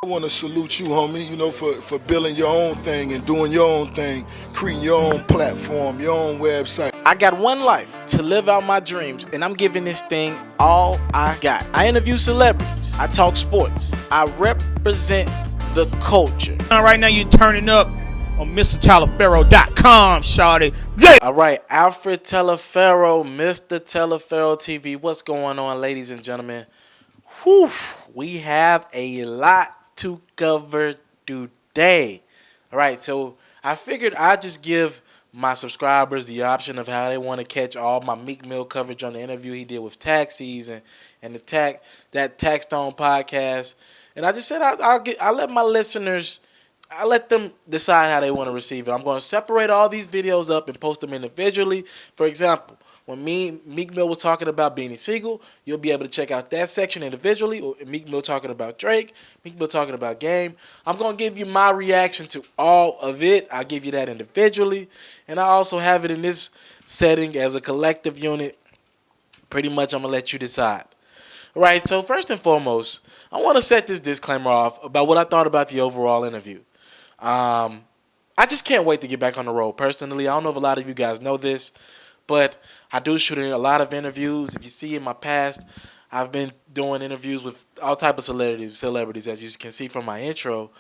I want to salute you, homie, for building your own thing and doing your own thing, creating your own platform, your own website. I got one life to live out my dreams, and I'm giving this thing all I got. I interview celebrities. I talk sports. I represent the culture. Right now, you're turning up on MrTaliaferro.com, shawty. Yeah. All right, Alfred Teleferro, Mr. Teleferro TV. What's going on, ladies and gentlemen? Whew, we have a lot to cover today. All right, so I figured I'd just give my subscribers the option of how they want to catch all my Meek Mill coverage on the interview he did with Taxis and that Tax Stone podcast. And I just said I'll let my listeners, I let them decide how they want to receive it. I'm going to separate all these videos up and post them individually. For example, when Meek Mill was talking about Beanie Sigel, you'll be able to check out that section individually. Or Meek Mill talking about Drake, Meek Mill talking about Game. I'm going to give you my reaction to all of it. I'll give you that individually. And I also have it in this setting as a collective unit. Pretty much I'm going to let you decide. All right, so first and foremost, I want to set this disclaimer off about what I thought about the overall interview. I just can't wait to get back on the road. Personally, I don't know if a lot of you guys know this, but I do shoot a lot of interviews. If you see in my past, I've been doing interviews with all type of celebrities, as you can see from my intro.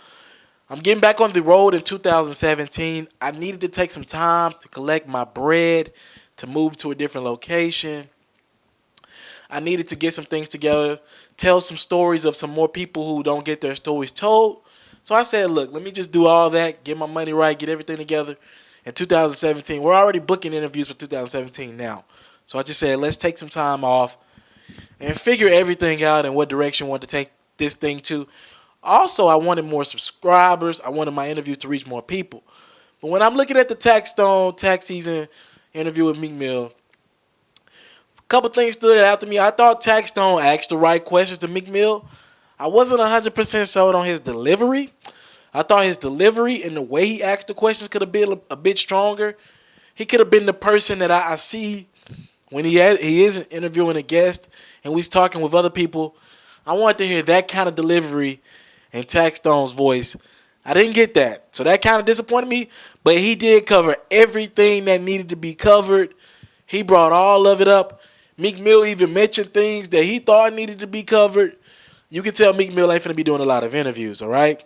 I'm getting back on the road in 2017. I needed to take some time to collect my bread, to move to a different location. I needed to get some things together, tell some stories of some more people who don't get their stories told. So I said, look, let me just do all that, get my money right, get everything together. In 2017, we're already booking interviews for 2017 now. So I just said, let's take some time off and figure everything out and what direction we want to take this thing to. Also, I wanted more subscribers. I wanted my interviews to reach more people. But when I'm looking at the tax season interview with Meek Mill, a couple things stood out to me. I thought Tax Stone asked the right questions to Meek Mill. I wasn't 100% sold on his delivery. I thought his delivery and the way he asked the questions could have been a bit stronger. He could have been the person that I see when he is interviewing a guest and he's talking with other people. I wanted to hear that kind of delivery in Tax Stone's voice. I didn't get that. So that kind of disappointed me. But he did cover everything that needed to be covered. He brought all of it up. Meek Mill even mentioned things that he thought needed to be covered. You can tell Meek Mill ain't finna be doing a lot of interviews, all right?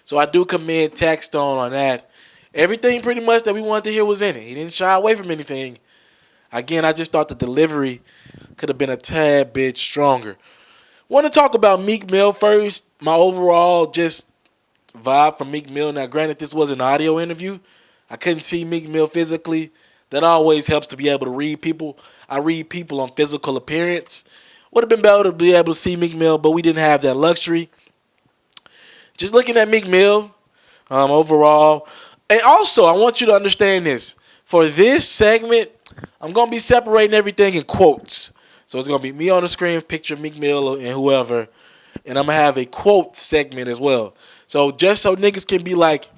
So I do commend Tax Stone on that. Everything pretty much that we wanted to hear was in it. He didn't shy away from anything. Again, I just thought the delivery could have been a tad bit stronger. Want to talk about Meek Mill first. My overall just vibe from Meek Mill. Now, granted, this was an audio interview. I couldn't see Meek Mill physically. That always helps to be able to read people. I read people on physical appearance. Would have been better to be able to see Meek Mill, but we didn't have that luxury. Just looking at Meek Mill overall. And also, I want you to understand this. For this segment, I'm going to be separating everything in quotes. So it's going to be me on the screen, picture Meek Mill and whoever. And I'm going to have a quote segment as well. So just so niggas can be like,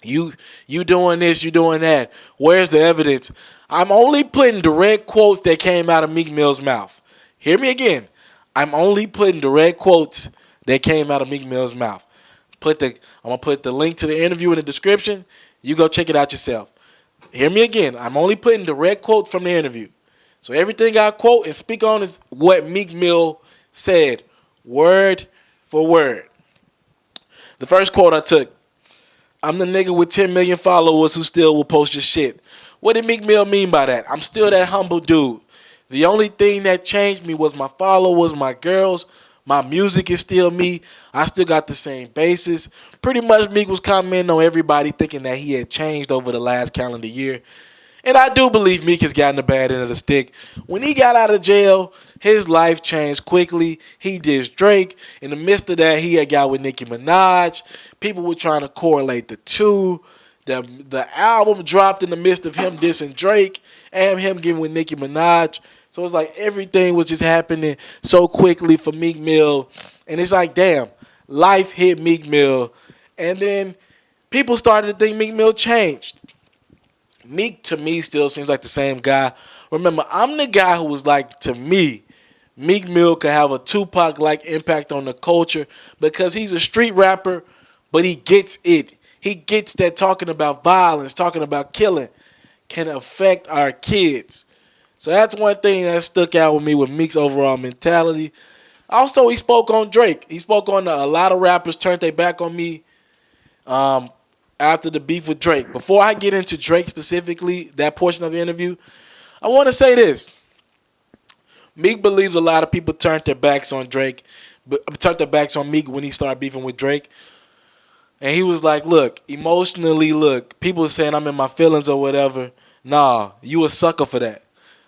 you doing this, you doing that. Where's the evidence? I'm only putting direct quotes that came out of Meek Mill's mouth. Hear me again. I'm only putting direct quotes that came out of Meek Mill's mouth. I'm going to put the link to the interview in the description. You go check it out yourself. Hear me again. I'm only putting direct quotes from the interview. So everything I quote and speak on is what Meek Mill said, word for word. The first quote I took, I'm the nigga with 10 million followers who still will post your shit. What did Meek Mill mean by that? I'm still that humble dude. The only thing that changed me was my followers, my girls. My music is still me. I still got the same basis. Pretty much Meek was commenting on everybody thinking that he had changed over the last calendar year. And I do believe Meek has gotten the bad end of the stick. When he got out of jail, his life changed quickly. He dissed Drake. In the midst of that, he had got with Nicki Minaj. People were trying to correlate the two. The album dropped in the midst of him dissing Drake and him getting with Nicki Minaj. So it's like everything was just happening so quickly for Meek Mill. And it's like, damn, life hit Meek Mill. And then people started to think Meek Mill changed. Meek, to me, still seems like the same guy. Remember, I'm the guy who was like, to me, Meek Mill could have a Tupac-like impact on the culture because he's a street rapper, but he gets it. He gets that talking about violence, talking about killing can affect our kids. So that's one thing that stuck out with me with Meek's overall mentality. Also, he spoke on Drake. He spoke on a lot of rappers turned their back on me after the beef with Drake. Before I get into Drake specifically, that portion of the interview, I want to say this. Meek believes a lot of people turned their backs on Drake, turned their backs on Meek when he started beefing with Drake. And he was like, look, emotionally, people saying I'm in my feelings or whatever. Nah, you a sucker for that.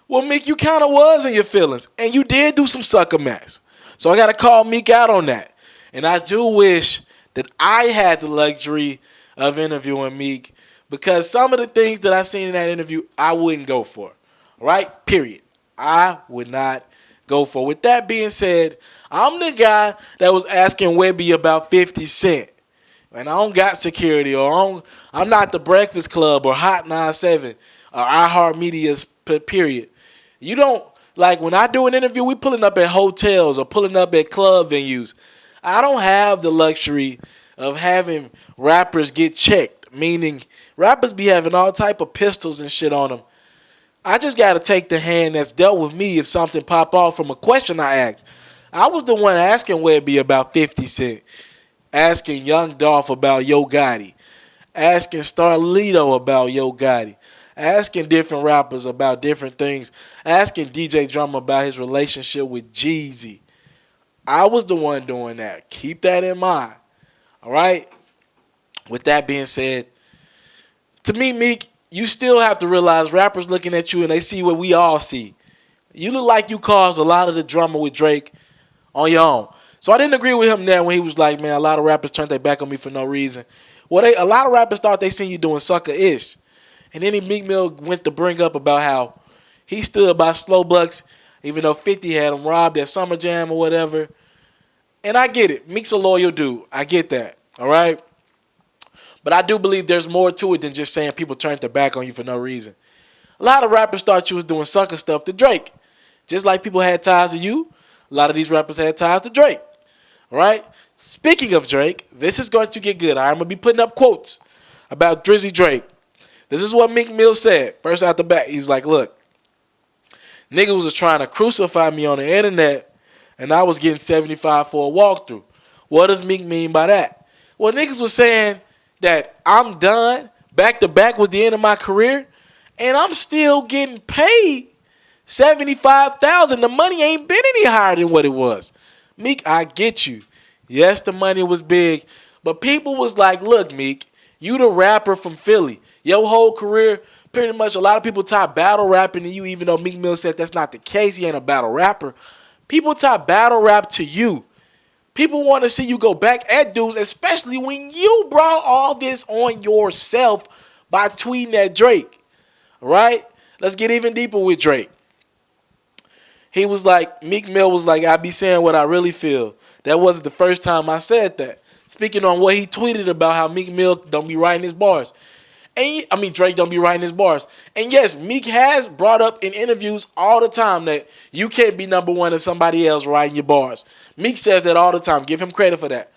Well, Meek, you kind of was in your feelings. And you did do some sucker max. So I got to call Meek out on that. And I do wish that I had the luxury of interviewing Meek because some of the things that I seen in that interview, I wouldn't go for. Right? Period. I would not go for. With that being said, I'm the guy that was asking Webby about 50 Cent. And I don't got security or I'm not the Breakfast Club or Hot 97 or iHeartMedia's period. You don't, like when I do an interview, we pulling up at hotels or pulling up at club venues. I don't have the luxury of having rappers get checked, meaning rappers be having all type of pistols and shit on them. I just got to take the hand that's dealt with me if something pop off from a question I asked. I was the one asking Webby about 50 Cent, asking Young Dolph about Yo Gotti, asking Starlito about Yo Gotti, asking different rappers about different things, asking DJ Drama about his relationship with Jeezy. I was the one doing that. Keep that in mind. All right? With that being said, to me, Meek, you still have to realize rappers looking at you and they see what we all see. You look like you caused a lot of the drama with Drake on your own. So I didn't agree with him there when he was like, man, a lot of rappers turned their back on me for no reason. Well, a lot of rappers thought they seen you doing sucker-ish. And then Meek Mill went to bring up about how he stood by Slow Bucks, even though 50 had him robbed at Summer Jam or whatever. And I get it. Meek's a loyal dude. I get that. All right? But I do believe there's more to it than just saying people turned their back on you for no reason. A lot of rappers thought you was doing sucker stuff to Drake. Just like people had ties to you, a lot of these rappers had ties to Drake. All right? Speaking of Drake, this is going to get good. I'm going to be putting up quotes about Drizzy Drake. This is what Meek Mill said. First out the bat, he was like, look, niggas was trying to crucify me on the internet, and I was getting 75 for a walkthrough. What does Meek mean by that? Well, niggas was saying that I'm done, back to back was the end of my career, and I'm still getting paid $75,000. The money ain't been any higher than what it was. Meek, I get you. Yes, the money was big, but people was like, look, Meek, you the rapper from Philly. Your whole career, pretty much a lot of people tie battle rapping to you, even though Meek Mill said that's not the case. He ain't a battle rapper. People tie battle rap to you. People want to see you go back at dudes, especially when you brought all this on yourself by tweeting at Drake. All right? Let's get even deeper with Drake. He was like, Meek Mill was like, I be saying what I really feel. That wasn't the first time I said that. Speaking on what he tweeted about how Meek Mill don't be writing his bars. Drake don't be writing his bars. And yes, Meek has brought up in interviews all the time that you can't be number one if somebody else writing your bars. Meek says that all the time. Give him credit for that.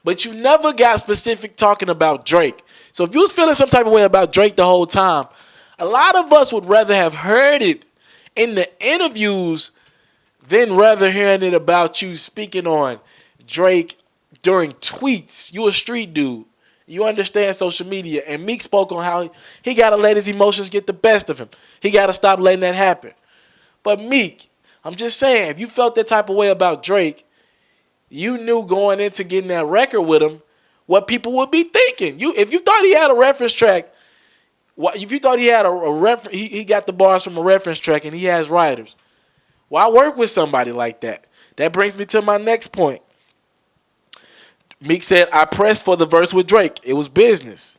But you never got specific talking about Drake. So if you was feeling some type of way about Drake the whole time, a lot of us would rather have heard it in the interviews than rather hearing it about you speaking on Drake during tweets. You a street dude. You understand social media. And Meek spoke on how he got to let his emotions get the best of him. He got to stop letting that happen. But Meek, I'm just saying, if you felt that type of way about Drake, you knew going into getting that record with him what people would be thinking. If you thought he had a reference track, if you thought he had he got the bars from a reference track and he has writers, why work with somebody like that? That brings me to my next point. Meek said, I pressed for the verse with Drake. It was business.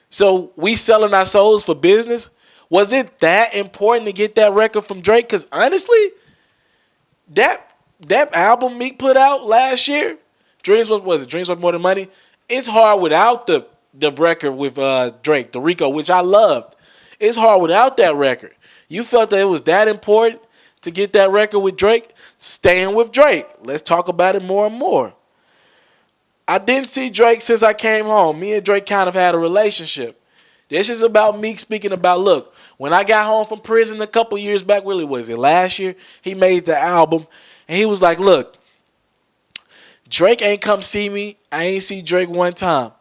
So we selling our souls for business? Was it that important to get that record from Drake? Because honestly, that album Meek put out last year, Dreams Was More Than Money? It's hard without the record with Drake, the Rico, which I loved. It's hard without that record. You felt that it was that important to get that record with Drake? Staying with Drake. Let's talk about it more and more. I didn't see Drake since I came home. Me and Drake kind of had a relationship. This is about Meek speaking about, look, when I got home from prison a couple years back, really was it last year, he made the album, and he was like, look, Drake ain't come see me. I ain't see Drake one time.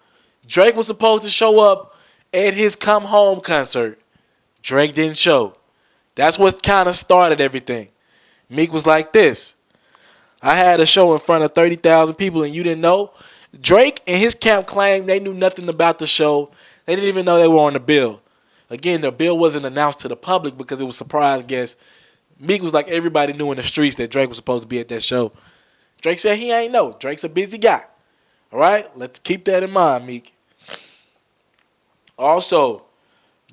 Drake was supposed to show up at his Come Home concert. Drake didn't show. That's what kind of started everything. Meek was like this. I had a show in front of 30,000 people and you didn't know. Drake and his camp claimed they knew nothing about the show. They didn't even know they were on the bill. Again, the bill wasn't announced to the public because it was surprise guests. Meek was like everybody knew in the streets that Drake was supposed to be at that show. Drake said he ain't know. Drake's a busy guy. All right? Let's keep that in mind, Meek. Also,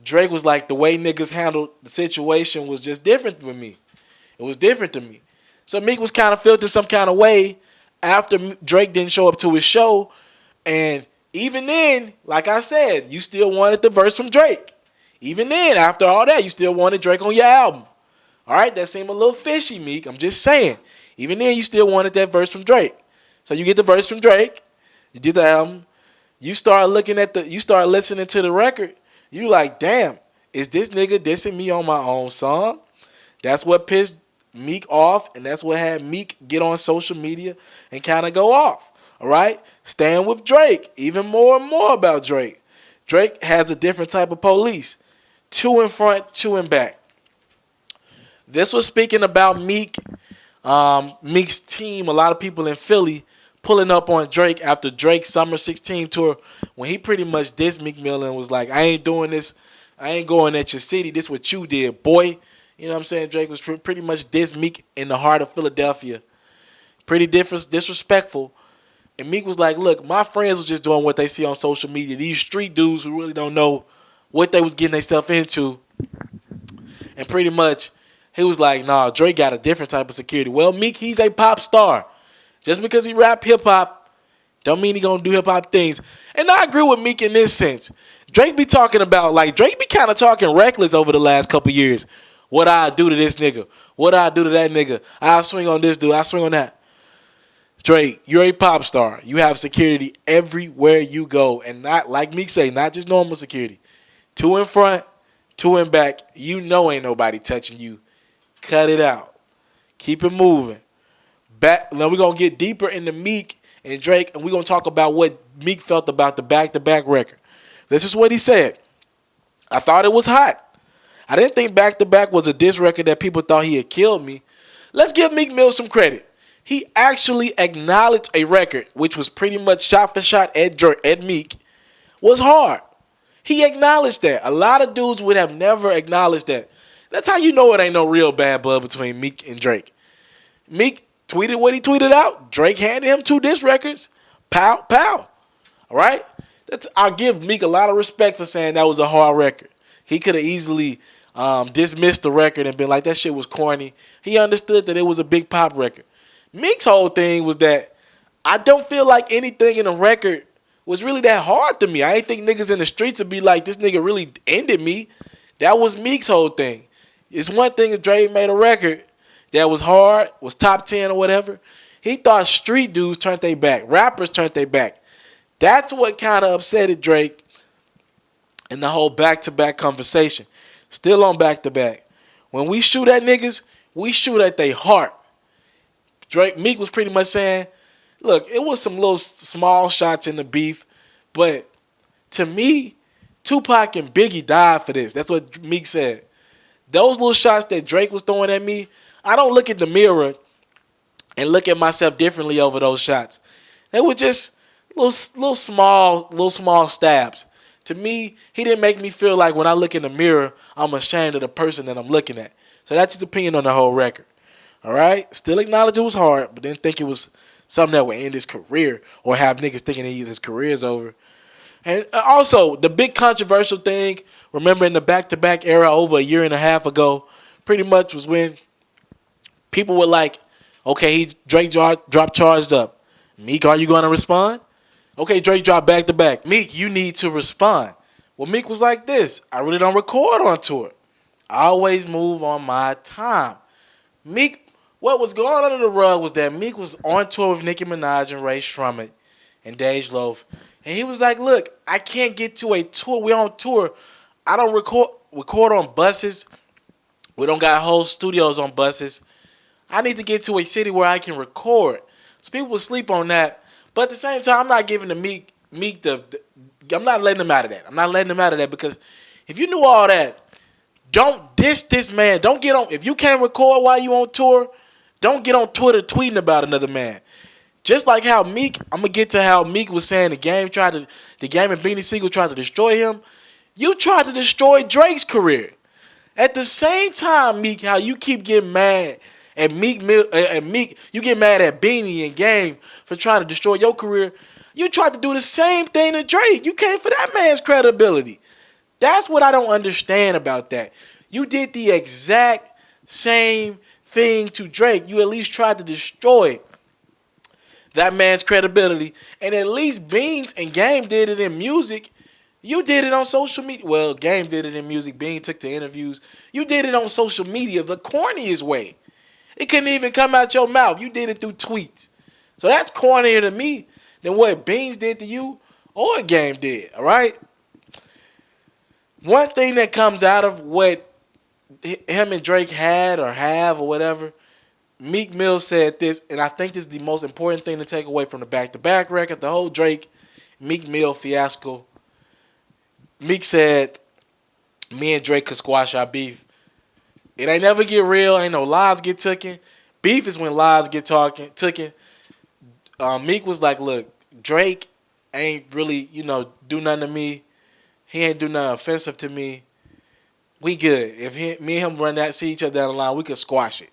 Drake was like, the way niggas handled the situation was just different with me. It was different to me. So Meek was kind of felt in some kind of way after Drake didn't show up to his show. And even then, like I said, you still wanted the verse from Drake. Even then, after all that, you still wanted Drake on your album. All right? That seemed a little fishy, Meek. I'm just saying. Even then, you still wanted that verse from Drake. So you get the verse from Drake. You did the album. You start listening to the record. You like, damn, is this nigga dissing me on my own song? That's what pissed Meek off, and that's what had Meek get on social media and kind of go off. All right? Staying with Drake. Even more and more about Drake. Drake has a different type of police. 2 in front, 2 in back. This was speaking about Meek, Meek's team, a lot of people in Philly pulling up on Drake after Drake's Summer 16 tour when he pretty much dissed Meek Mill and was like, I ain't doing this. I ain't going at your city. This what you did, boy. You know what I'm saying? Drake was pretty much dissed Meek in the heart of Philadelphia. Pretty disrespectful. And Meek was like, look, my friends was just doing what they see on social media. These street dudes who really don't know what they was getting themselves into. And pretty much he was like, nah, Drake got a different type of security. Well, Meek, he's a pop star. Just because he rap hip-hop don't mean he gonna do hip-hop things. And I agree with Meek in this sense. Drake be talking about, like, Drake be kind of talking reckless over the last couple years. What I do to this nigga. What I do to that nigga. I swing on this dude. I swing on that. Drake, you're a pop star. You have security everywhere you go. And not, like Meek say, not just normal security. 2 in front, 2 in back. You know ain't nobody touching you. Cut it out. Keep it moving. Now we're going to get deeper into Meek and Drake, and we're going to talk about what Meek felt about the back-to-back record. This is what he said. I thought it was hot. I didn't think back-to-back was a diss record that people thought he had killed me. Let's give Meek Mill some credit. He actually acknowledged a record, which was pretty much shot for shot at Meek, was hard. He acknowledged that. A lot of dudes would have never acknowledged that. That's how you know it ain't no real bad blood between Meek and Drake. Meek tweeted what he tweeted out. Drake handed him 2 diss records. Pow, pow. All right? I'll give Meek a lot of respect for saying that was a hard record. He could have easily dismissed the record and been like, that shit was corny. He understood that it was a big pop record. Meek's whole thing was that I don't feel like anything in the record was really that hard to me. I ain't think niggas in the streets would be like, this nigga really ended me. That was Meek's whole thing. It's one thing if Drake made a record that was hard, was top 10 or whatever. He thought street dudes turned their back. Rappers turned their back. That's what kind of upsetted Drake in the whole back-to-back conversation. Still on back-to-back. When we shoot at niggas, we shoot at their heart. Meek was pretty much saying, look, it was some little small shots in the beef, but to me, Tupac and Biggie died for this. That's what Meek said. Those little shots that Drake was throwing at me, I don't look in the mirror and look at myself differently over those shots. They were just little small stabs. To me, he didn't make me feel like when I look in the mirror, I'm ashamed of the person that I'm looking at. So that's his opinion on the whole record. All right? Still acknowledge it was hard, but didn't think it was something that would end his career or have niggas thinking his career's over. And also, the big controversial thing, remember in the back-to-back era over a year and a half ago, pretty much was when people were like, okay, Drake dropped Charged Up. Meek, are you going to respond? Okay, Drake dropped back-to-back. Meek, you need to respond. Well, Meek was like this. I really don't record on tour. I always move on my time. Meek What was going on under the rug was that Meek was on tour with Nicki Minaj and Ray Shrummet and Dej Loaf. And he was like, look, I can't get to a tour. We're on tour. I don't record on buses. We don't got whole studios on buses. I need to get to a city where I can record. So people will sleep on that. But at the same time, I'm not giving the Meek I'm not letting him out of that. I'm not letting him out of that because if you knew all that, don't diss this man. Don't get on. If you can't record while you on tour, don't get on Twitter tweeting about another man. Just like how Meek, I'm gonna get to how Meek was saying the game and Beanie Sigel tried to destroy him. You tried to destroy Drake's career. At the same time, Meek, how you keep getting mad at Meek, you get mad at Beanie and Game for trying to destroy your career. You tried to do the same thing to Drake. You came for that man's credibility. That's what I don't understand about that. You did the exact same thing to Drake. You at least tried to destroy that man's credibility. And at least Beans and Game did it in music. You did it on social media. Well, Game did it in music. Bean took to interviews. You did it on social media the corniest way. It couldn't even come out your mouth. You did it through tweets. So that's cornier to me than what Beans did to you or Game did, all right? One thing that comes out of what him and Drake had or have or whatever, Meek Mill said this, and I think this is the most important thing to take away from the back-to-back record, the whole Drake-Meek Mill fiasco. Meek said, me and Drake could squash our beef. It ain't never get real. Ain't no lives get taken. Beef is when lives get taken. Meek was like, look, Drake ain't really, do nothing to me. He ain't do nothing offensive to me. We good. If me and him see each other down the line, we could squash it.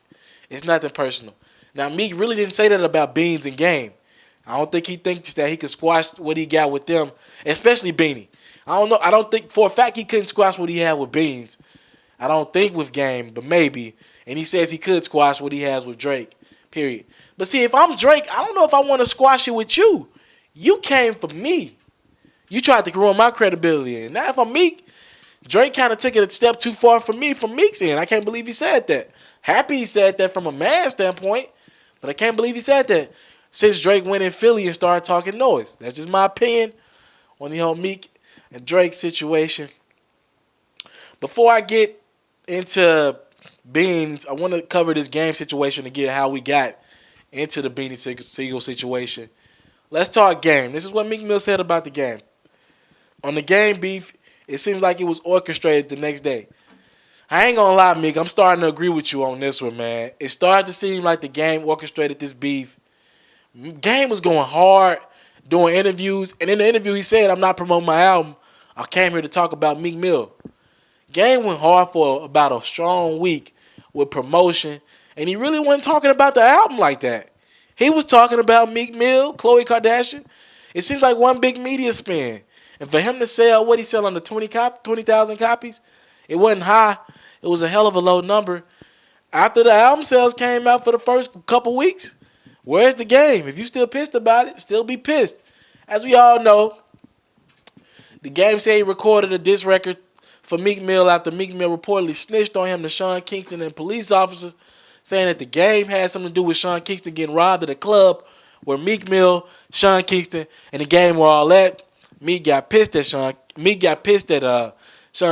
It's nothing personal. Now, Meek really didn't say that about Beans and Game. I don't think he thinks that he could squash what he got with them, especially Beanie. I don't know. I don't think for a fact he couldn't squash what he had with Beans. I don't think with Game, but maybe. And he says he could squash what he has with Drake, period. But see, if I'm Drake, I don't know if I want to squash it with you. You came for me. You tried to ruin my credibility. And now if I'm Meek, Drake kind of took it a step too far from me, from Meek's end. I can't believe he said that. Happy he said that from a man standpoint, but I can't believe he said that. Since Drake went in Philly and started talking noise. That's just my opinion on the whole Meek and Drake situation. Before I get into Beans, I want to cover this Game situation to get how we got into the Beanie Sigel situation. Let's talk Game. This is what Meek Mill said about the Game. On the Game beef, it seems like it was orchestrated the next day. I ain't gonna lie, Meek, I'm starting to agree with you on this one, man. It started to seem like the Game orchestrated this beef. Game was going hard doing interviews, and in the interview he said, I'm not promoting my album. I came here to talk about Meek Mill. Game went hard for about a strong week with promotion, and he really wasn't talking about the album like that. He was talking about Meek Mill, Khloe Kardashian. It seems like one big media spin. And for him to sell what he sell under 20,000 copies, it wasn't high. It was a hell of a low number. After the album sales came out for the first couple weeks, where's the Game? If you still pissed about it, still be pissed. As we all know, the Game said he recorded a diss record for Meek Mill after Meek Mill reportedly snitched on him to Sean Kingston and police officers, saying that the Game had something to do with Sean Kingston getting robbed at a club where Meek Mill, Sean Kingston, and the Game were all at. Meek got pissed at Sean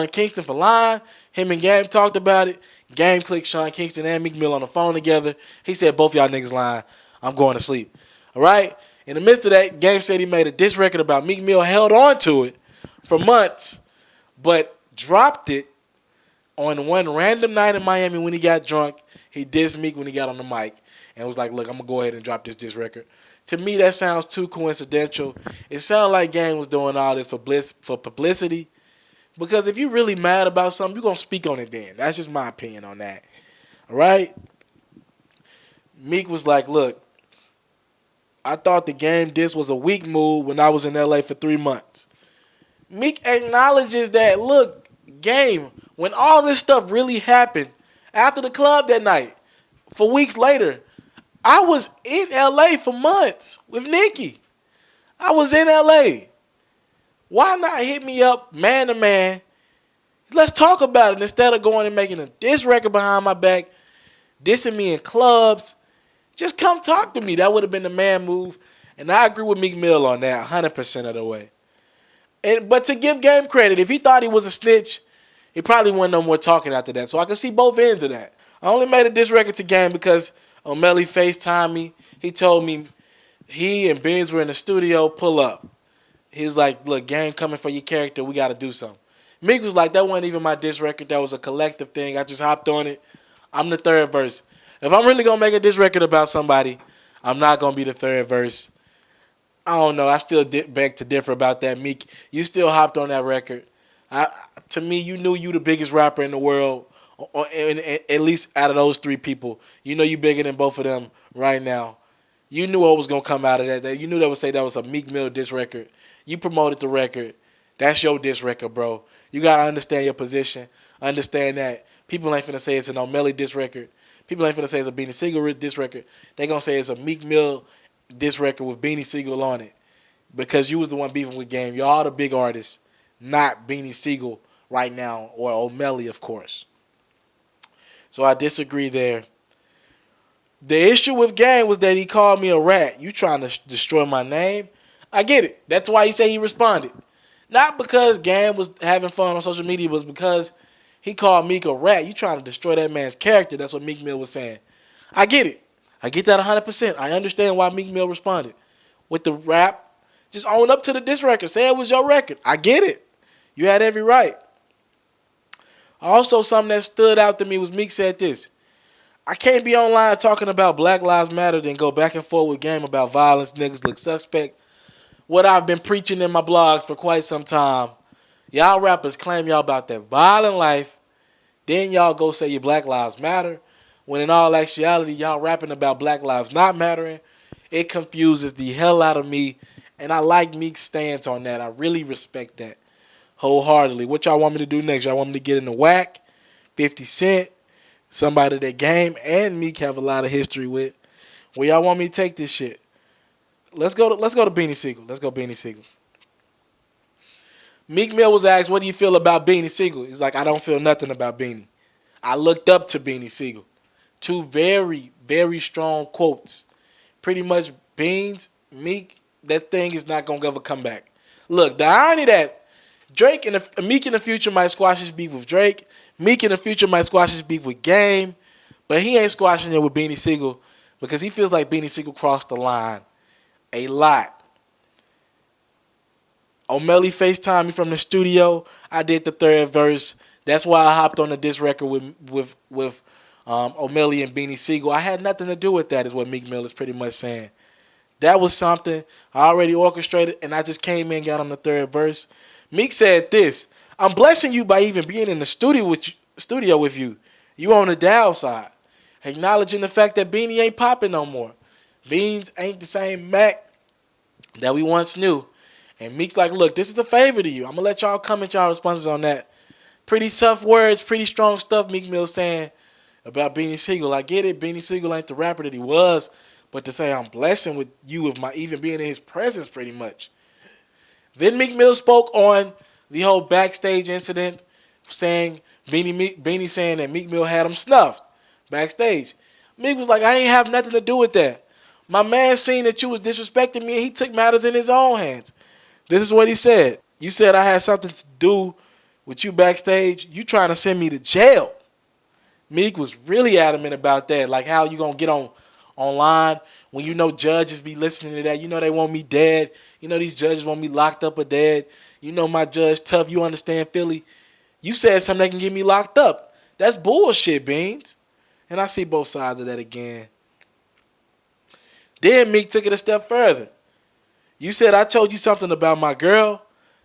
Kingston for lying. Him and Game talked about it. Game clicked Sean Kingston and Meek Mill on the phone together. He said, both y'all niggas lying. I'm going to sleep. All right? In the midst of that, Game said he made a diss record about Meek Mill, held on to it for months, but dropped it on one random night in Miami when he got drunk. He dissed Meek when he got on the mic and was like, look, I'm going to go ahead and drop this diss record. To me, that sounds too coincidental. It sounded like Game was doing all this for publicity. Because if you're really mad about something, you're going to speak on it then. That's just my opinion on that. All right? Meek was like, look, I thought the Game diss was a weak move when I was in L.A. for 3 months. Meek acknowledges that, look, Game, when all this stuff really happened, after the club that night, for weeks later, I was in L.A. for months with Nicki. I was in L.A. Why not hit me up man to man? Let's talk about it instead of going and making a diss record behind my back. dissing me in clubs, just come talk to me. That would have been the man move. And I agree with Meek Mill on that 100% of the way. But to give Game credit, if he thought he was a snitch, he probably wasn't no more talking after that. So I can see both ends of that. I only made a diss record to Game because O'Malley FaceTimed me. He told me he and Benz were in the studio, pull up. He was like, look, Game coming for your character. We got to do something. Meek was like, that wasn't even my diss record. That was a collective thing. I just hopped on it. I'm the third verse. If I'm really going to make a diss record about somebody, I'm not going to be the third verse. I don't know. I still beg to differ about that, Meek. You still hopped on that record. To me, you knew you the biggest rapper in the world, or at least out of those three people. You know you bigger than both of them right now. You knew what was going to come out of that. You knew they would say that was a Meek Mill diss record. You promoted the record. That's your diss record, bro. You got to understand your position. Understand that people ain't finna say it's an O'Malley diss record. People ain't finna say it's a Beanie Sigel diss record. They going to say it's a Meek Mill diss record with Beanie Sigel on it. Because you was the one beefing with Game. Y'all the big artists, not Beanie Sigel right now, or O'Malley, of course. So I disagree there. The issue with Game was that he called me a rat. You trying to destroy my name? I get it. That's why he said he responded. Not because Game was having fun on social media, but because he called Meek a rat. You trying to destroy that man's character. That's what Meek Mill was saying. I get it. I get that 100%. I understand why Meek Mill responded. With the rap, just own up to the diss record. Say it was your record. I get it. You had every right. Also, something that stood out to me was Meek said this. I can't be online talking about Black Lives Matter then go back and forth with Game about violence, niggas look suspect. What I've been preaching in my blogs for quite some time. Y'all rappers claim y'all about that violent life. Then y'all go say your Black Lives Matter. When in all actuality, y'all rapping about Black Lives not mattering. It confuses the hell out of me. And I like Meek's stance on that. I really respect that wholeheartedly. What y'all want me to do next? Y'all want me to get into Wack, 50 Cent, somebody that Game and Meek have a lot of history with. Where y'all want me to take this shit? Let's go to Beanie Sigel. Let's go Beanie Sigel. Meek Mill was asked, what do you feel about Beanie Sigel? He's like, I don't feel nothing about Beanie. I looked up to Beanie Sigel. Two very, very strong quotes. Pretty much Beans, Meek, that thing is not going to ever come back. Look, the irony that Meek in the future might squash his beef with Drake. Meek in the future might squash his beef with Game. But he ain't squashing it with Beanie Sigel because he feels like Beanie Sigel crossed the line a lot. O'Malley FaceTimed me from the studio. I did the third verse. That's why I hopped on the diss record with O'Malley and Beanie Sigel. I had nothing to do with that, is what Meek Mill is pretty much saying. That was something I already orchestrated, and I just came in and got on the third verse. Meek said this, I'm blessing you by even being in the studio with you. You on the downside. Acknowledging the fact that Beanie ain't popping no more. Beans ain't the same Mac that we once knew. And Meek's like, look, this is a favor to you. I'm going to let y'all comment y'all responses on that. Pretty tough words, pretty strong stuff Meek Mill saying about Beanie Sigel. I get it. Beanie Sigel ain't the rapper that he was. But to say I'm blessing with you with my even being in his presence pretty much. Then Meek Mill spoke on the whole backstage incident, saying Beanie saying that Meek Mill had him snuffed backstage. Meek was like, I ain't have nothing to do with that. My man seen that you was disrespecting me and he took matters in his own hands. This is what he said. You said I had something to do with you backstage. You trying to send me to jail. Meek was really adamant about that. Like, how you going to get online when you know judges be listening to that. You know they want me dead. You know these judges want me locked up or dead. You know my judge tough. You understand Philly. You said something that can get me locked up. That's bullshit, Beans. And I see both sides of that again. Then Meek took it a step further. You said I told you something about my girl.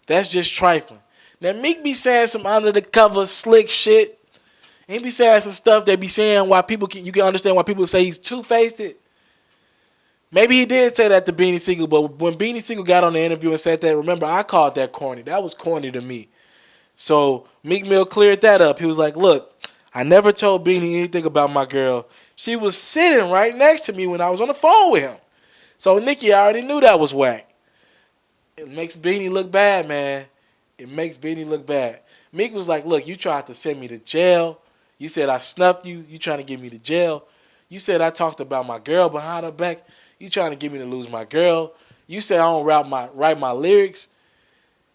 That's just trifling. Now Meek be saying some under the cover slick shit. He be saying some stuff that be saying why you can understand why people say he's two-faced it. Maybe he did say that to Beanie Sigel, but when Beanie Sigel got on the interview and said that, remember, I called that corny. That was corny to me. So Meek Mill cleared that up. He was like, look, I never told Beanie anything about my girl. She was sitting right next to me when I was on the phone with him. So Nicki already knew that was whack. It makes Beanie look bad, man. It makes Beanie look bad. Meek was like, look, you tried to send me to jail. You said I snuffed you. You trying to get me to jail. You said I talked about my girl behind her back. You trying to get me to lose my girl. You said I don't write my lyrics.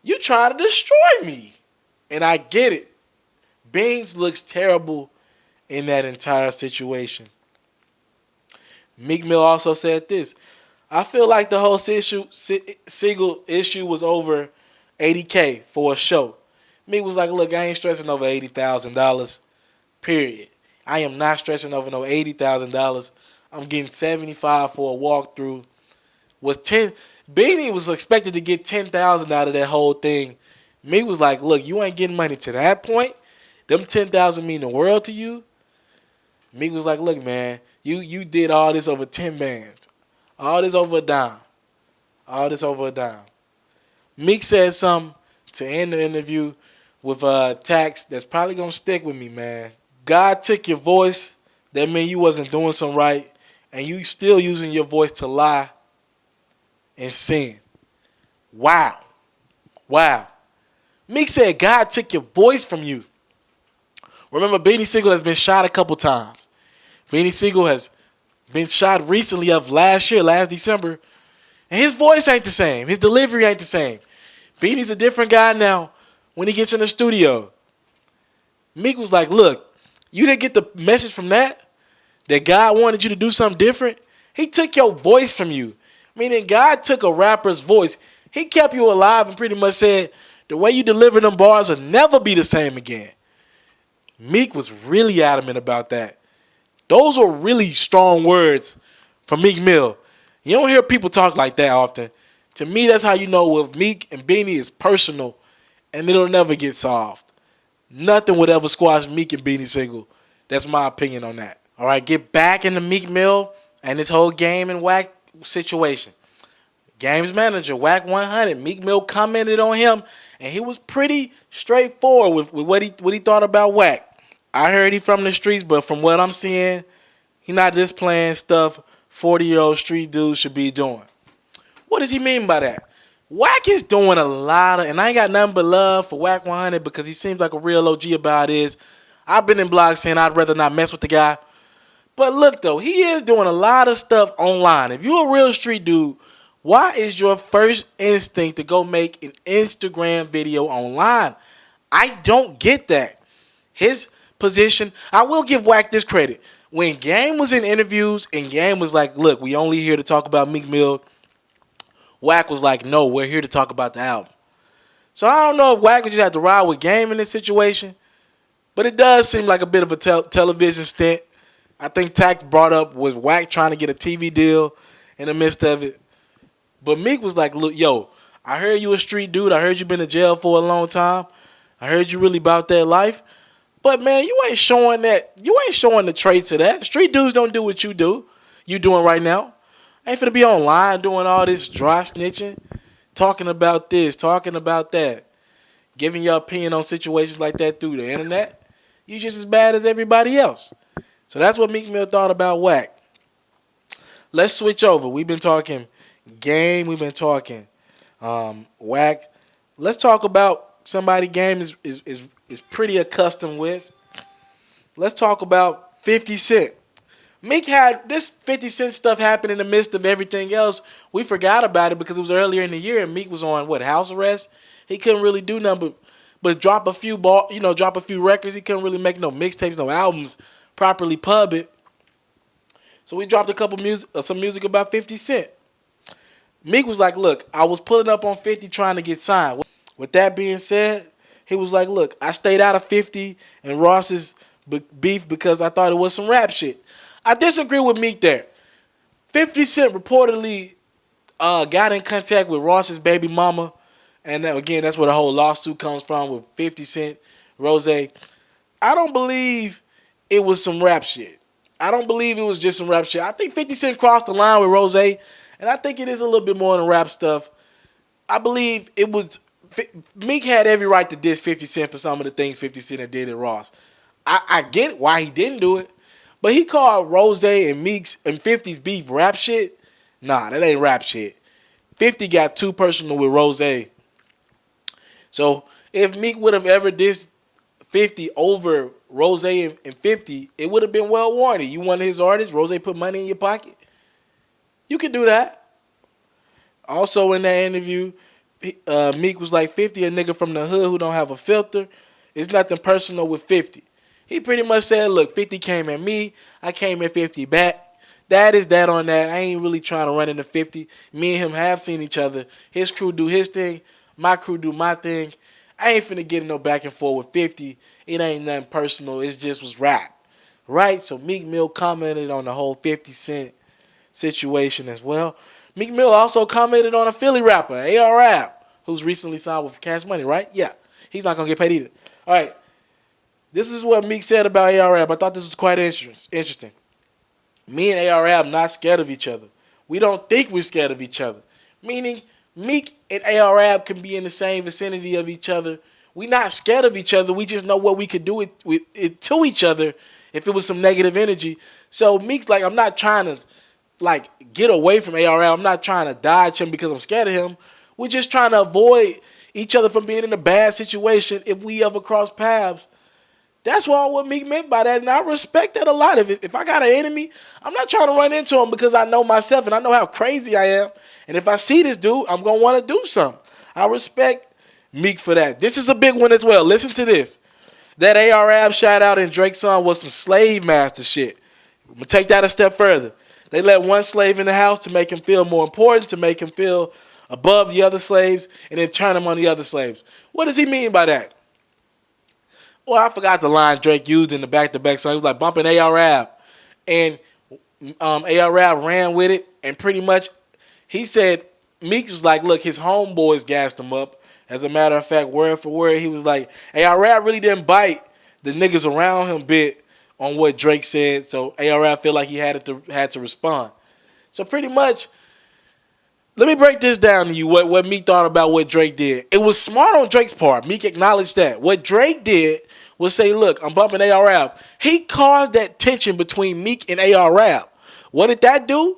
You trying to destroy me. And I get it. Beans looks terrible in that entire situation. Meek Mill also said this. I feel like the whole Sigel issue was over $80K for a show. Meek was like, look, I ain't stressing over $80,000, period. I am not stressing over no $80,000. I'm getting $75 for a walkthrough. Beanie was expected to get $10,000 out of that whole thing. Meek was like, look, you ain't getting money to that point. Them $10,000 mean the world to you. Meek was like, look, man, you did all this over 10 bands. All this over a dime. All this over a dime. Meek said something to end the interview with Tax that's probably going to stick with me, man. God took your voice. That meant you wasn't doing something right. And you still using your voice to lie and sin. Wow. Wow. Meek said God took your voice from you. Remember, Beanie Sigel has been shot a couple times. Beanie Sigel has been shot recently of last December. And his voice ain't the same. His delivery ain't the same. Beanie's a different guy now when he gets in the studio. Meek was like, look, you didn't get the message from that God wanted you to do something different? He took your voice from you. Meaning God took a rapper's voice. He kept you alive and pretty much said, the way you deliver them bars will never be the same again. Meek was really adamant about that. Those were really strong words from Meek Mill. You don't hear people talk like that often. To me, that's how you know with Meek and Beanie is personal and it'll never get solved. Nothing would ever squash Meek and Beanie Sigel. That's my opinion on that. All right, get back into Meek Mill and this whole Game and Wack situation. Game's manager, Wack100, Meek Mill commented on him, and he was pretty straightforward with what he thought about Wack. I heard he from the streets, but from what I'm seeing, he not just playing stuff 40-year-old street dudes should be doing. What does he mean by that? Wack is doing a lot of, and I ain't got nothing but love for Wack100 because he seems like a real OG about his. I've been in blogs saying I'd rather not mess with the guy. But look, though, he is doing a lot of stuff online. If you're a real street dude, why is your first instinct to go make an Instagram video online? I don't get that. His position, I will give Wack this credit. When Game was in interviews and Game was like, look, we only here to talk about Meek Mill, Wack was like, no, we're here to talk about the album. So I don't know if Wack would just have to ride with Game in this situation, but it does seem like a bit of a television stint. I think Tax brought up was Wack trying to get a TV deal in the midst of it. But Meek was like, look, yo, I heard you a street dude. I heard you been in jail for a long time. I heard you really about that life. But, man, you ain't showing that. You ain't showing the traits of that. Street dudes don't do what you do. You doing right now. I ain't finna be online doing all this dry snitching, talking about this, talking about that, giving your opinion on situations like that through the internet. You just as bad as everybody else. So that's what Meek Mill thought about Wack. Let's switch over. We've been talking Game. We've been talking Wack. Let's talk about somebody Game is pretty accustomed with. Let's talk about 50 Cent. Meek had this 50 Cent stuff happen in the midst of everything else. We forgot about it because it was earlier in the year and Meek was on, house arrest? He couldn't really do nothing but drop a few records. He couldn't really make no mixtapes, no albums, properly pub it. So we dropped some music about 50 Cent. Meek was like, look, I was pulling up on 50 trying to get signed. With that being said, he was like, look, I stayed out of 50 and Ross's beef because I thought it was some rap shit. I disagree with Meek there. 50 Cent reportedly got in contact with Ross's baby mama. And again, that's where the whole lawsuit comes from with 50 Cent, Rose. I don't believe it was some rap shit. I don't believe it was just some rap shit. I think 50 Cent crossed the line with Rose. And I think it is a little bit more than rap stuff. I believe it was... Meek had every right to diss 50 Cent for some of the things 50 Cent did at Ross. I get why he didn't do it. But he called Rose and Meek's and 50's beef rap shit. Nah, that ain't rap shit. 50 got too personal with Rose. So if Meek would have ever dissed 50 over Rose and 50, it would have been well warranted. You one of his artists, Rose put money in your pocket. You can do that. Also in that interview, Meek was like 50, a nigga from the hood who don't have a filter. It's nothing personal with 50. He pretty much said, look, 50 came at me. I came at 50 back. That is that on that. I ain't really trying to run into 50. Me and him have seen each other. His crew do his thing. My crew do my thing. I ain't finna get in no back and forth with 50. It ain't nothing personal. It just was rap. Right? So Meek Mill commented on the whole 50 Cent situation as well. Meek Mill also commented on a Philly rapper, A.R.Rap, who's recently signed with Cash Money, right? Yeah. He's not gonna get paid either. All right. This is what Meek said about A.R.Rap. I thought this was quite interesting. Me and A.R.Rap not scared of each other. We don't think we're scared of each other. Meaning, Meek and A.R.Rap can be in the same vicinity of each other. We not scared of each other. We just know what we could do with it to each other if it was some negative energy. So Meek's like, I'm not trying to get away from A.R.Rap. I'm not trying to dodge him because I'm scared of him. We're just trying to avoid each other from being in a bad situation if we ever cross paths. That's what Meek meant by that, and I respect that a lot. If I got an enemy, I'm not trying to run into him because I know myself and I know how crazy I am. And if I see this dude, I'm going to want to do something. I respect Meek for that. This is a big one as well. Listen to this. That A.R.Rap shout out in Drake's song was some slave master shit. I'm going to take that a step further. They let one slave in the house to make him feel more important, to make him feel above the other slaves, and then turn him on the other slaves. What does he mean by that? Well, I forgot the line Drake used in the back-to-back song. He was like bumping A.R.Rap. And A.R.Rap ran with it. And pretty much he said, Meek was like, look, his homeboys gassed him up. As a matter of fact, word for word, he was like, A.R.Rap really didn't bite the niggas around him bit on what Drake said. So A.R.Rap felt like he had to respond. So pretty much, let me break this down to you, what Meek thought about what Drake did. It was smart on Drake's part. Meek acknowledged that. What Drake did was say, look, I'm bumping A.R.Rap. He caused that tension between Meek and A.R.Rap. What did that do?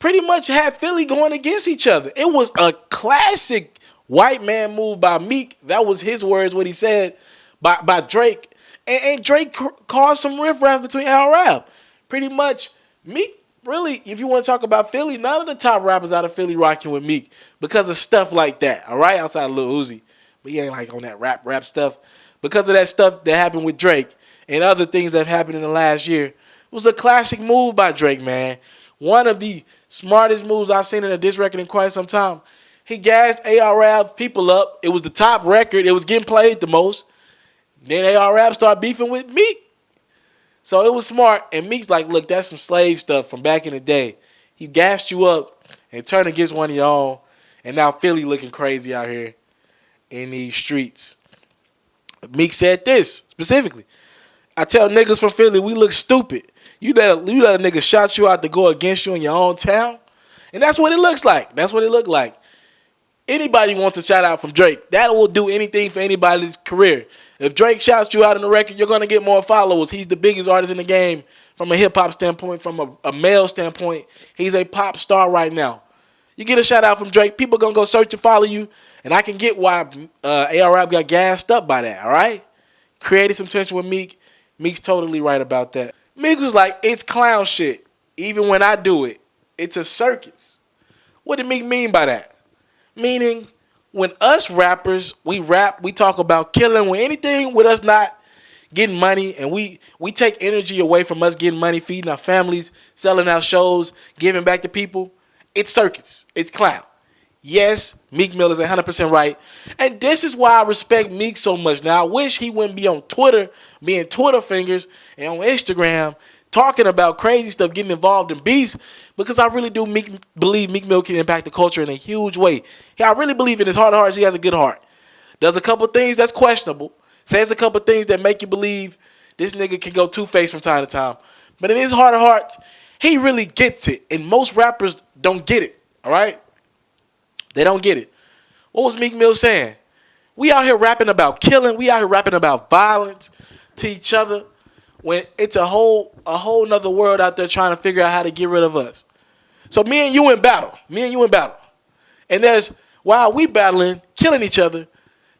Pretty much had Philly going against each other. It was a classic white man move by Meek. That was his words, what he said by Drake. And Drake caused some riffraff between A.R.Rap. Pretty much, Meek, really, if you want to talk about Philly, none of the top rappers out of Philly rocking with Meek because of stuff like that, all right? Outside of Lil Uzi. But he ain't like on that rap stuff. Because of that stuff that happened with Drake and other things that happened in the last year. It was a classic move by Drake, man. One of the smartest moves I've seen in a diss record in quite some time. He gassed A.R.Rap people up. It was the top record. It was getting played the most. Then A.R.Rap started beefing with Meek. So it was smart. And Meek's like, look, that's some slave stuff from back in the day. He gassed you up and turned against one of your own. And now Philly looking crazy out here in these streets. Meek said this specifically. I tell niggas from Philly, we look stupid. You let a nigga shout you out to go against you in your own town. And that's what it looks like. That's what it looked like. Anybody wants a shout out from Drake. That will do anything for anybody's career. If Drake shouts you out in the record, you're going to get more followers. He's the biggest artist in the game from a hip-hop standpoint, from a male standpoint. He's a pop star right now. You get a shout out from Drake, people going to go search and follow you. And I can get why A.R.Rap got gassed up by that, all right? Created some tension with Meek. Meek's totally right about that. Meek was like, it's clown shit. Even when I do it, it's a circus. What did Meek mean by that? Meaning, when us rappers, we rap, we talk about killing, when anything with us not getting money, and we take energy away from us getting money, feeding our families, selling our shows, giving back to people, it's circus. It's clown. Yes, Meek Mill is 100% right. And this is why I respect Meek so much. Now, I wish he wouldn't be on Twitter, being Twitter fingers, and on Instagram, talking about crazy stuff, getting involved in beefs, because I really do believe Meek Mill can impact the culture in a huge way. I really believe in his heart of hearts, he has a good heart. Does a couple things that's questionable. Says a couple things that make you believe this nigga can go two-faced from time to time. But in his heart of hearts, he really gets it. And most rappers don't get it, all right? They don't get it. What was Meek Mill saying? We out here rapping about killing. We out here rapping about violence to each other when it's a whole nother world out there trying to figure out how to get rid of us. So me and you in battle. And there's, while we battling, killing each other,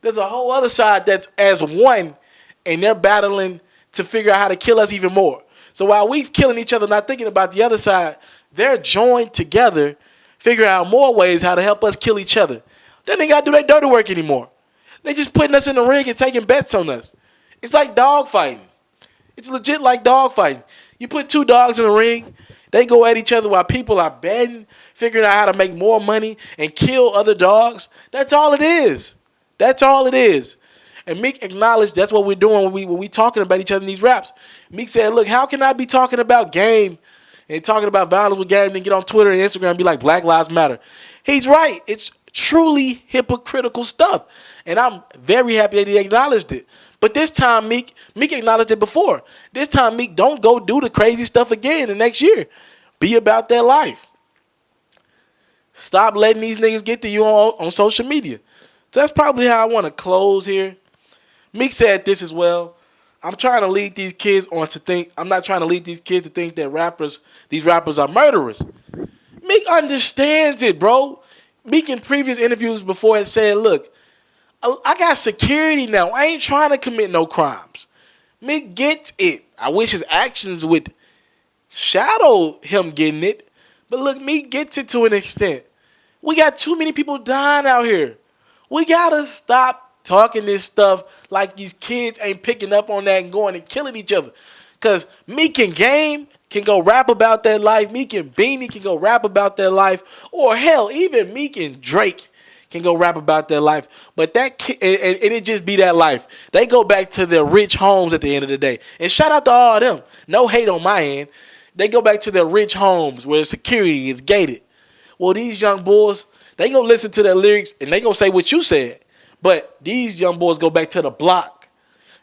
there's a whole other side that's as one, and they're battling to figure out how to kill us even more. So while we killing each other, not thinking about the other side, they're joined together, figuring out more ways how to help us kill each other. They ain't got to do their dirty work anymore. They just putting us in the ring and taking bets on us. It's like dog fighting. It's legit like dog fighting. You put two dogs in the ring, they go at each other while people are betting, figuring out how to make more money and kill other dogs. That's all it is. That's all it is. And Meek acknowledged that's what we're doing when we talking about each other in these raps. Meek said, look, how can I be talking about game and talking about violence with game and get on Twitter and Instagram and be like Black Lives Matter? He's right. It's truly hypocritical stuff. And I'm very happy that he acknowledged it. But this time, Meek acknowledged it before. This time, Meek, don't go do the crazy stuff again the next year. Be about their life. Stop letting these niggas get to you on social media. So that's probably how I want to close here. Meek said this as well. I'm trying to lead these kids on to think. I'm not trying to lead these kids to think that these rappers are murderers. Meek understands it, bro. Meek in previous interviews before had said, look, I got security now. I ain't trying to commit no crimes. Meek gets it. I wish his actions would shadow him getting it. But look, Meek gets it to an extent. We got too many people dying out here. We got to stop talking this stuff like these kids ain't picking up on that and going and killing each other. Because Meek and Game can go rap about their life. Meek and Beanie can go rap about their life. Or hell, even Meek and Drake can go rap about their life. But and it just be that life. They go back to their rich homes at the end of the day. And shout out to all of them. No hate on my end. They go back to their rich homes where security is gated. Well, these young boys, they go listen to their lyrics and they go say what you said. But these young boys go back to the block.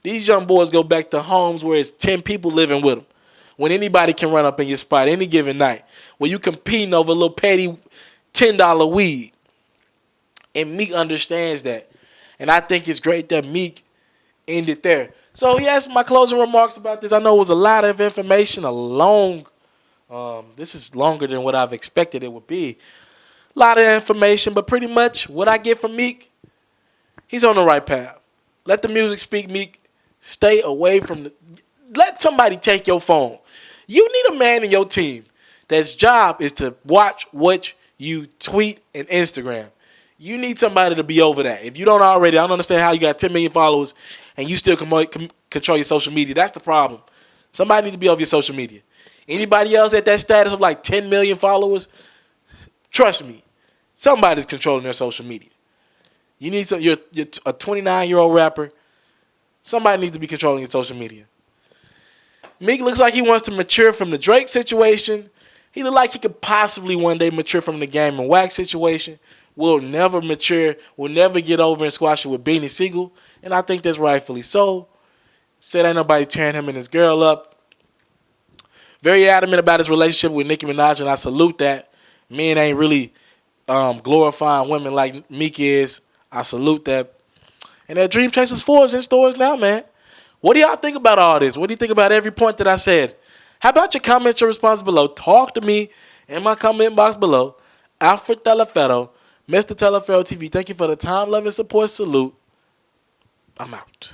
These young boys go back to homes where it's 10 people living with them. When anybody can run up in your spot any given night. Where you competing over a little petty $10 weed. And Meek understands that. And I think it's great that Meek ended there. So yes, my closing remarks about this. I know it was a lot of information. This is longer than what I've expected it would be. A lot of information. But pretty much what I get from Meek, he's on the right path. Let the music speak, Meek. Stay away from let somebody take your phone. You need a man in your team that's job is to watch what you tweet and Instagram. You need somebody to be over that. If you don't already, I don't understand how you got 10 million followers and you still control your social media. That's the problem. Somebody need to be over your social media. Anybody else at that status of like 10 million followers, trust me, somebody's controlling their social media. You need you're a 29-year-old rapper. Somebody needs to be controlling your social media. Meek looks like he wants to mature from the Drake situation. He look like he could possibly one day mature from the Game and Wack situation. Will never mature. Will never get over and squash it with Beanie Sigel. And I think that's rightfully so. Said ain't nobody tearing him and his girl up. Very adamant about his relationship with Nicki Minaj, and I salute that. Men ain't really glorifying women like Meek is. I salute that. And that Dream Chasers 4 is in stores now, man. What do y'all think about all this? What do you think about every point that I said? How about your comments, your response below? Talk to me in my comment box below. Alfred Telefero, Mr. Telefero TV. Thank you for the time, love, and support. Salute. I'm out.